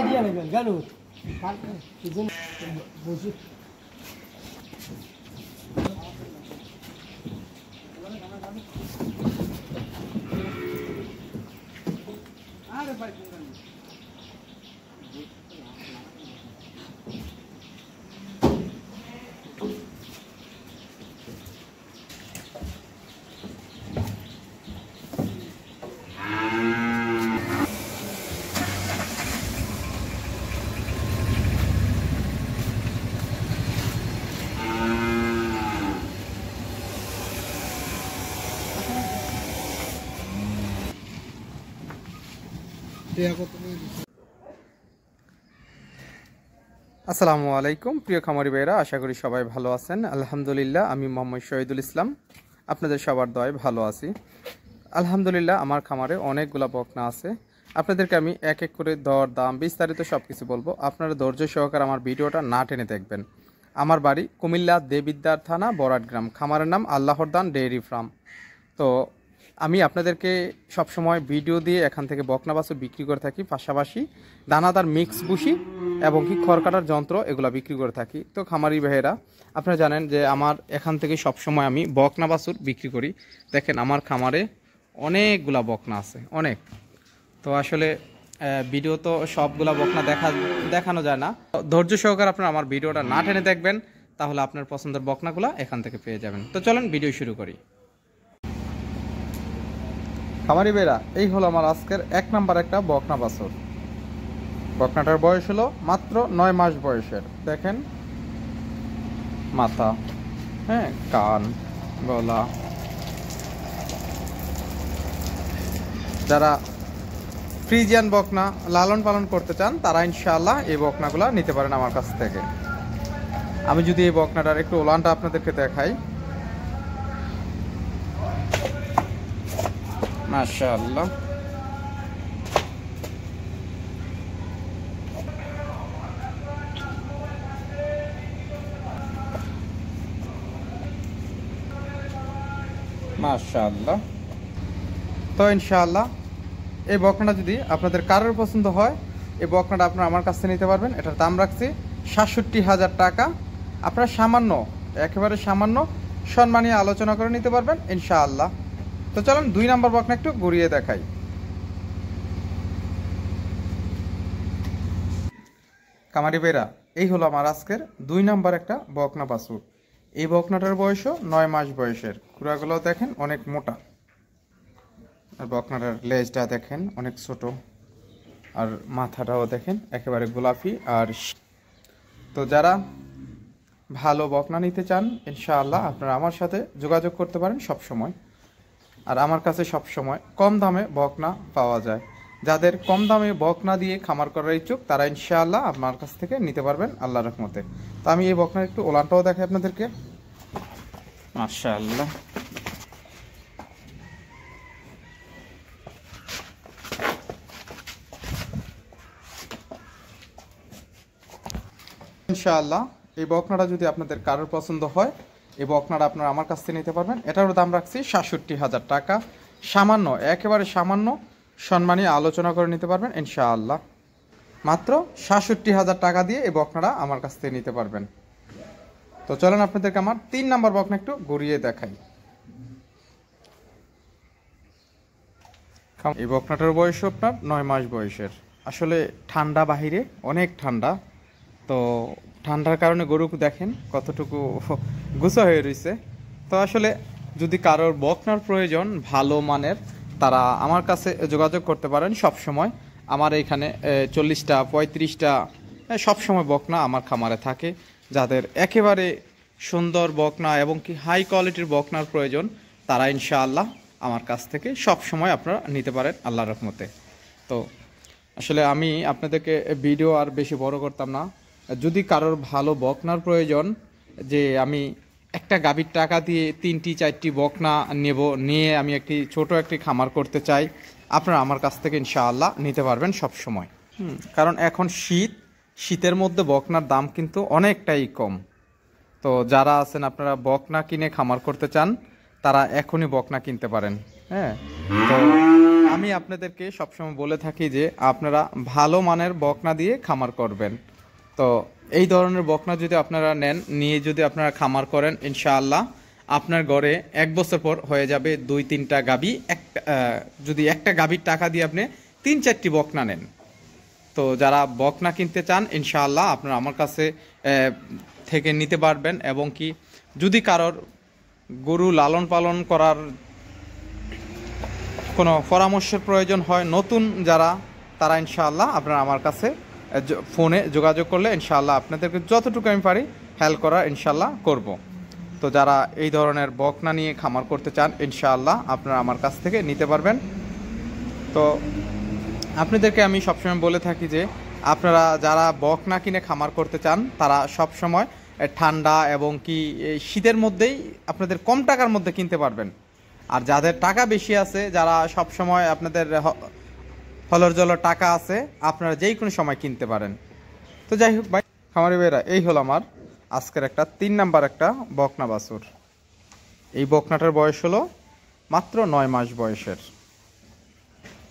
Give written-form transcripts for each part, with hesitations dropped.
দিয়ে নেবেন কেন বসে আরে ভাই আসসালামু আলাইকুম প্রিয় খামারি ভাইরা, আশা করি সবাই ভালো আছেন। আলহামদুলিল্লাহ, আমি মোহাম্মদ শহীদুল ইসলাম আপনাদের সবার দয়ায় ভালো আছি। আলহামদুলিল্লাহ, আমার খামারে অনেকগুলা বকনা আছে। আপনাদেরকে আমি এক এক করে দর দাম বিস্তারিত সব কিছু বলবো। আপনারা ধৈর্য সহকারে আমার ভিডিওটা না টেনে দেখবেন। আমার বাড়ি কুমিল্লা দেবিদ্বার থানা বরাট গ্রাম, খামারের নাম আল্লাহর দান ডেইরি ফার্ম। তো আমি আপনাদেরকে সবসময় ভিডিও দিয়ে এখান থেকে বকনা বাছুর বিক্রি করে থাকি, পাশাপাশি দানাদার মিক্স বুসি এবং কি খড় কাটার যন্ত্র এগুলো বিক্রি করে থাকি। তো খামারি ভাইয়েরা, আপনারা জানেন যে আমার এখান থেকে সবসময় আমি বকনা বাছুর বিক্রি করি। দেখেন আমার খামারে অনেকগুলা বকনা আছে, অনেক। তো আসলে ভিডিও তো সবগুলা বকনা দেখানো যায় না। ধৈর্য সহকারে আপনারা আমার ভিডিওটা না টেনে দেখবেন, তাহলে আপনার পছন্দের বকনাগুলা এখান থেকে পেয়ে যাবেন। তো চলেন ভিডিও শুরু করি। খামারি ভাইরা, এই হলো আমার আজকের এক নাম্বার একটা বকনা বাছুর। বকনাটার বয়স হলো মাত্র 9 মাস বয়সের। দেখেন মাথা, হ্যাঁ, কান, গলা। যারা ফ্রিজিয়ান বকনা লালন পালন করতে চান তারা ইনশাআল্লাহ এই বকনাগুলা নিতে পারেন আমার কাছ থেকে। আমি যদি এই বকনাটার একটু ওলানটা আপনাদেরকে দেখাই, মাশাআল্লাহ, মাশাআল্লাহ। তো ইনশাআল্লাহ এই বকনাটা যদি আপনাদের কারোর পছন্দ হয়, এই বকনাটা আপনারা আমার কাছ থেকে নিতে পারবেন। এটার দাম রাখছি ৬৭,০০০ টাকা। আপনারা সামান্য, একেবারে সামান্য সম্মানীয় আলোচনা করে নিতে পারবেন ইনশাআল্লাহ। তো চলুন 2 নম্বর বকনা একটু ঘুরিয়ে দেখাই। কামারি বেরা, এই হলো আমার আজকের 2 নম্বর একটা বকনা বাছুর। এই বকনাটার বয়সও 9 মাস বয়সের। খুরাগুলো দেখেন অনেক মোটা, আর বকনাটার লেজটা দেখেন অনেক ছোট, আর মাথাটাও দেখেন একেবারে গোলাপি। আর তো যারা ভালো বকনা নিতে চান ইনশাআল্লাহ আপনারা আমার সাথে যোগাযোগ করতে পারেন সব সময়। আর আমার কাছে সব সময় কম দামে বকনা পাওয়া যায়। যাদের কম দামে বকনা দিয়ে খামার করার ইচ্ছুক তারা ইনশাআল্লাহ আপনার কাছ থেকে নিতে পারবেন আল্লাহর রহমতে। তো আমি এই বকনার একটু ওলানটাও দেখাই আপনাদেরকে। মাশাআল্লাহ, ইনশাআল্লাহ এই বকনাটা যদি আপনাদের কারোর পছন্দ হয়, এই বকনাটা আপনারা আমার কাছ থেকে নিতে পারবেন। এটারও দাম রাখছি ৬৭,০০০ টাকা। সামান্য, একেবারে সামান্য সম্মানীয় আলোচনা করে নিতে পারবেন ইনশাআল্লাহ। মাত্র ৬৭,০০০ টাকা দিয়ে এই বকনাটা আমার কাছ থেকে নিতে পারবেন। তো চলেন আপনাদেরকে আমার 3 নম্বর বকনা একটু ঘুরিয়ে দেখাই। এই বকনাটার বয়স আপনার 9 মাস বয়সের। আসলে ঠান্ডা বাহিরে, অনেক ঠান্ডা। তো ঠান্ডার কারণে গরু দেখেন কতটুকু গুছা হয়ে রয়েছে। তো আসলে যদি কারোর বকনার প্রয়োজন ভালো মানের, তারা আমার কাছে যোগাযোগ করতে পারেন সব সময়। আমার এখানে 40টা 35টা সবসময় বকনা আমার খামারে থাকে। যাদের একেবারে সুন্দর বকনা এবং কি হাই কোয়ালিটির বকনার প্রয়োজন তারা ইনশাআল্লাহ আমার কাছ থেকে সব সময় আপনারা নিতে পারেন আল্লাহর রহমতে। তো আসলে আমি আপনাদেরকে ভিডিও আর বেশি বড় করতাম না। যদি কারোর ভালো বকনার প্রয়োজন, যে আমি একটা গাভীর টাকা দিয়ে 3টি 4টি বকনা নিয়ে আমি ছোট একটি খামার করতে চাই, আপনারা আমার কাছ থেকে ইনশাআল্লাহ নিতে পারবেন সব সময়। কারণ এখন শীতের মধ্যে বকনার দাম কিন্তু অনেকটাই কম। তো যারা আছেন আপনারা বকনা কিনে খামার করতে চান তারা এখনই বকনা কিনতে পারেন। হ্যাঁ, তো আমি আপনাদেরকে সবসময় বলে থাকি যে আপনারা ভালো মানের বকনা দিয়ে খামার করবেন। তো এই ধরনের বকনা যদি আপনারা নেন, নিয়ে যদি আপনারা খামার করেন, ইনশাআল্লাহ আপনার ঘরে 1 বছর পর হয়ে যাবে 2-3টা গাভী। যদি একটা গাভীর টাকা দিয়ে আপনি 3-4টি বকনা নেন, তো যারা বকনা কিনতে চান ইনশাআল্লাহ আপনারা আমার কাছে থেকে নিতে পারবেন। এবং কি যদি কারোর গরু লালন পালন করার কোনো পরামর্শের প্রয়োজন হয়, নতুন যারা, তারা ইনশাআল্লাহ আপনারা আমার কাছে ফোনে যোগাযোগ করলে ইনশাআল্লাহ আপনাদেরকে যতটুকু আমি পারি হেল্প করার ইনশাআল্লাহ করব। তো যারা এই ধরনের বকনা নিয়ে খামার করতে চান ইনশাআল্লাহ আপনারা আমার কাছ থেকে নিতে পারবেন। তো আপনাদেরকে আমি সবসময় বলে থাকি যে আপনারা যারা বকনা কিনে খামার করতে চান তারা সবসময় ঠান্ডা এবং কি শীতের মধ্যেই আপনাদের কম টাকার মধ্যে কিনতে পারবেন। আর যাদের টাকা বেশি আছে, যারা সব সময় আপনাদের হলর জলর টাকা আছে, আপনারা যেই কোনো সময় কিনতে পারেন। তো যাই হোক ভাই খামারি ভাইরা, এই হলো আমার আজকের একটা 3 নাম্বার একটা বকনা বাছুর। এই বকনাটার বয়স হলো মাত্র 9 মাস বয়সের।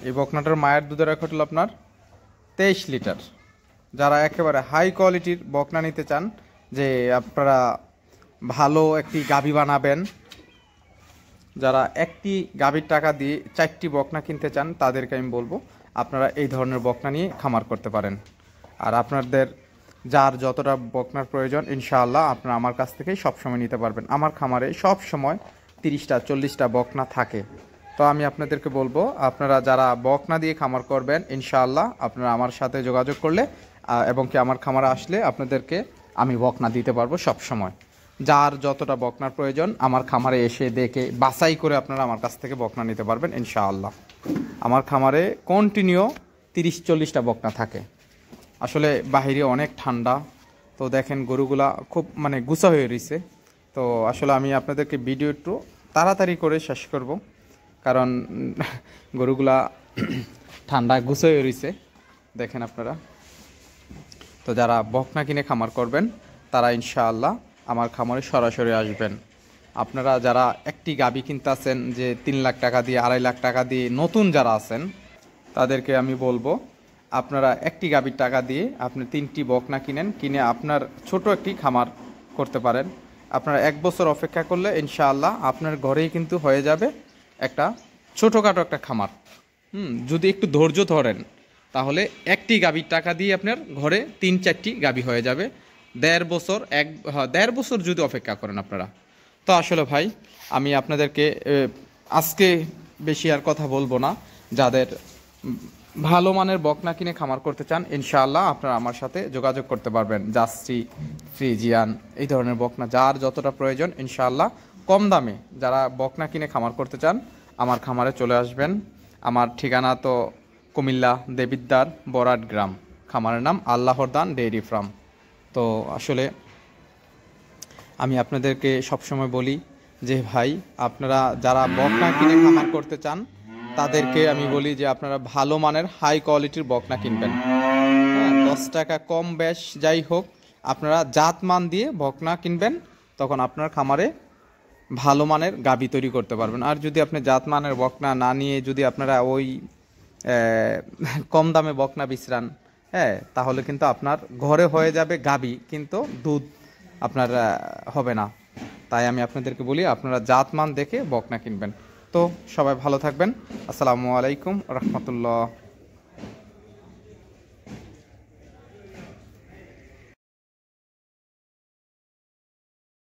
এই বকনাটার মায়ের দুধের রেকর্ড হলো আপনার 23 লিটার। যারা একেবারে হাই কোয়ালিটির বকনা নিতে চান, যে আপনারা ভালো একটি গাভী বানাবেন, যারা একটি গাভীর টাকা দিয়ে 4টি বকনা কিনতে চান, তাদেরকে আমি বলবো আপনারা এই ধরনের বকনা নিয়ে খামার করতে পারেন। আর আপনাদের যার যতটা বকনার প্রয়োজন ইনশাআল্লাহ আপনারা আমার কাছ থেকেই সবসময় নিতে পারবেন। আমার খামারে সব সময় 30টা-40টা বকনা থাকে। তো আমি আপনাদেরকে বলবো আপনারা যারা বকনা দিয়ে খামার করবেন ইনশাআল্লাহ আপনারা আমার সাথে যোগাযোগ করলে এবং কি আমার খামারে আসলে আপনাদেরকে আমি বকনা দিতে পারবো সব সময়। যার যতটা বকনার প্রয়োজন আমার খামারে এসে দেখে বাছাই করে আপনারা আমার কাছ থেকে বকনা নিতে পারবেন ইনশাআল্লাহ। আমার খামারে কন্টিনিউ 30-40টা বকনা থাকে। আসলে বাহিরে অনেক ঠান্ডা, তো দেখেন গরুগুলা খুব মানে গুছা হয়ে রয়েছে। তো আসলে আমি আপনাদেরকে ভিডিও একটু তাড়াতাড়ি করে শেষ করব, কারণ গরুগুলা ঠান্ডায় গুছা হয়ে রয়েছে দেখেন আপনারা। তো যারা বকনা কিনে খামার করবেন তারা ইনশাআল্লাহ আমার খামারে সরাসরি আসবেন। আপনারা যারা একটি গাভী কিনতে আছেন, যে 3 লাখ টাকা দিয়ে 2.5 লাখ টাকা দিয়ে নতুন যারা আছেন, তাদেরকে আমি বলবো আপনারা একটি গাভীর টাকা দিয়ে আপনি 3টি বকনা কিনেন, কিনে আপনার ছোট একটি খামার করতে পারেন। আপনারা 1 বছর অপেক্ষা করলে ইনশাআল্লাহ আপনার ঘরেই কিন্তু হয়ে যাবে একটা ছোটোখাটো একটা খামার। যদি একটু ধৈর্য ধরেন তাহলে একটি গাভীর টাকা দিয়ে আপনার ঘরে 3-4টি গাভী হয়ে যাবে। 1.5 বছর যদি অপেক্ষা করেন আপনারা। তো আসলে ভাই আমি আপনাদেরকে আজকে বেশি আর কথা বলবো না। যাদের ভালো মানের বকনা কিনে খামার করতে চান ইনশাআল্লাহ আপনারা আমার সাথে যোগাযোগ করতে পারবেন। জার্সি, ফ্রিজিয়ান এই ধরনের বকনা যার যতটা প্রয়োজন ইনশাআল্লাহ কম দামে যারা বকনা কিনে খামার করতে চান আমার খামারে চলে আসবেন। আমার ঠিকানা তো কুমিল্লা দেবিদ্দার বরাট গ্রাম, খামারের নাম আল্লাহর দান ডেইরি ফার্ম। তো আসলে আমি আপনাদেরকে সবসময় বলি যে ভাই আপনারা যারা বকনা কিনে খামার করতে চান তাদেরকে আমি বলি যে আপনারা ভালো মানের হাই কোয়ালিটির বকনা কিনবেন। 10 টাকা কম বেশ যাই হোক আপনারা জাতমান দিয়ে বকনা কিনবেন, তখন আপনার খামারে ভালো মানের গাভী তৈরি করতে পারবেন। আর যদি আপনি জাতমানের বকনা না নিয়ে যদি আপনারা ওই কম দামে বকনা বিছরান, তাহলে কিন্তু আপনার ঘরে হয়ে যাবে গাভী, কিন্তু দুধ আপনার হবে না। তাই আমি আপনাদেরকে বলি আপনারা জাতমান দেখে বকনা কিনবেন। তো সবাই ভালো থাকবেন। আসসালামু আলাইকুম রহমতুল্লাহ।